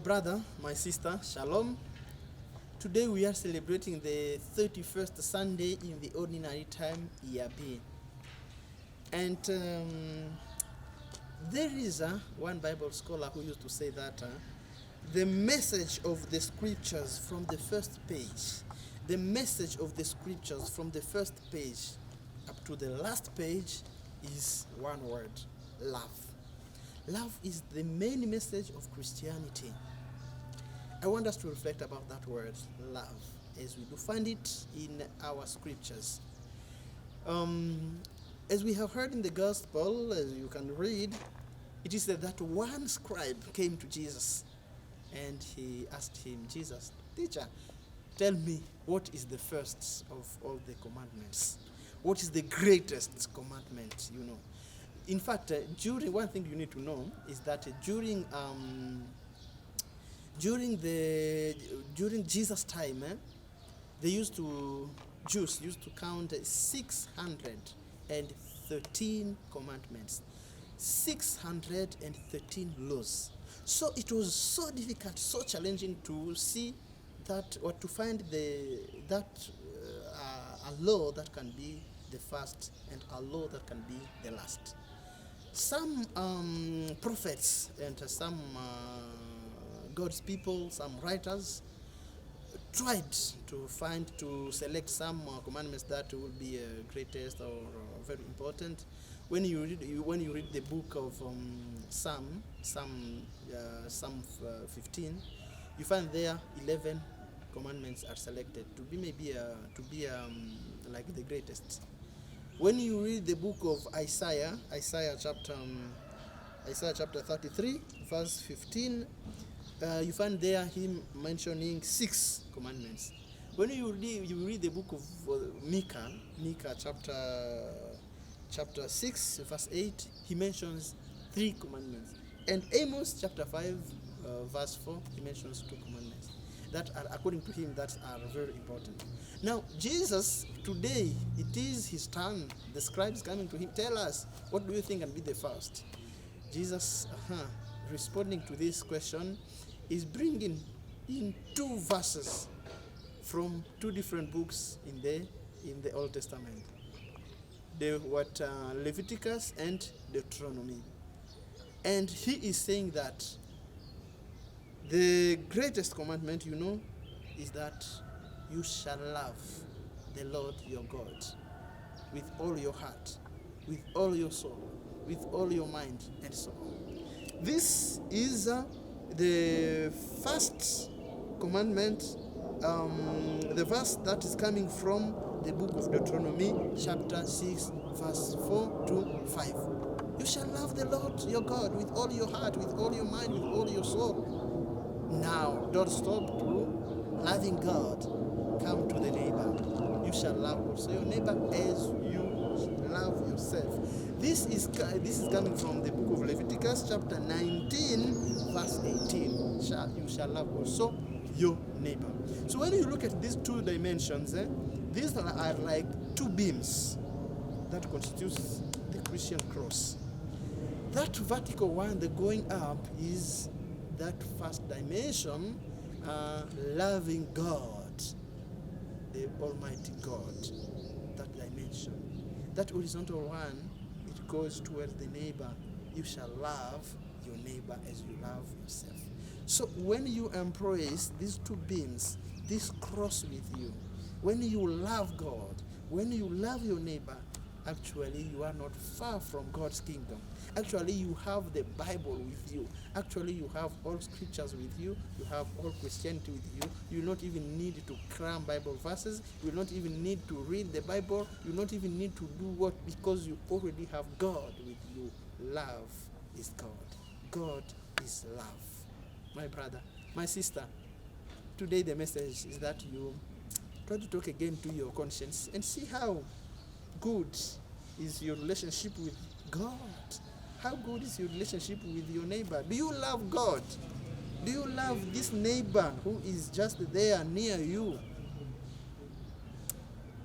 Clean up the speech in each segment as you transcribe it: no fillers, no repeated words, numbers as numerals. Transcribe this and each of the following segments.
brother, my sister, Shalom. Today we are celebrating the 31st Sunday in the ordinary time, year B. And there is one Bible scholar who used to say that the message of the scriptures from the first page, the message of the scriptures from the first page up to the last page is one word: love. Love is the main message of Christianity. I want us to reflect about that word, love, as we do find it in our scriptures. As we have heard in the gospel, as you can read, it is said that one scribe came to Jesus and he asked him, Jesus, teacher, tell me, what is the first of all the commandments? What is the greatest commandment, you know? In fact, one thing you need to know is that during Jesus' time, Jews used to count 613 commandments, 613 laws. So it was so difficult, so challenging to see that, or to find a law that can be the first and a law that can be the last. Some prophets and some God's people, some writers, tried to select some commandments that would be greatest or very important. When you read the book of Psalm 15, you find there 11 commandments are selected to be like the greatest. When you read the book of Isaiah chapter 33, verse 15, you find there him mentioning 6 commandments. When you read the book of Micah chapter 6, verse 8, he mentions 3 commandments. And Amos chapter 5, verse 4, he mentions 2 commandments that are, according to him, that are very important. Now, Jesus, today, it is his turn. The scribes coming to him, tell us, what do you think can be the first? Jesus, responding to this question, is bringing in 2 verses from 2 different books in the Old Testament. Leviticus and Deuteronomy. And he is saying that the greatest commandment, is that you shall love the Lord your God with all your heart, with all your soul, with all your mind, and so on. This is the first commandment, the verse that is coming from the book of Deuteronomy, chapter 6, verse 4 to 5. You shall love the Lord your God with all your heart, with all your mind, with all your soul. Now, don't stop to loving God. Come to the neighbor. You shall love also your neighbor as you love yourself. This is coming from the book of Leviticus, chapter 19, verse 18. You shall love also your neighbor. So when you look at these 2 dimensions, these are like 2 beams that constitutes the Christian cross. That vertical one, the going up, is that first dimension, loving God, the Almighty God, that dimension. That horizontal one, it goes towards the neighbor. You shall love your neighbor as you love yourself. So when you embrace these 2 beams, this cross with you, when you love God, when you love your neighbor, actually you are not far from God's kingdom. Actually you have the Bible with you. Actually you have all scriptures with you. You have all Christianity with you. You will not even need to cram Bible verses. You will not even need to read the Bible. You will not even need to do what, because you already have God with you. Love is God. God is love. My brother, my sister, today the message is that you try to talk again to your conscience and see how good is your relationship with God. How good is your relationship with your neighbor? Do you love God? Do you love this neighbor who is just there near you?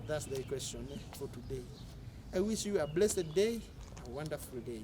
That's the question for today. I wish you a blessed day, a wonderful day.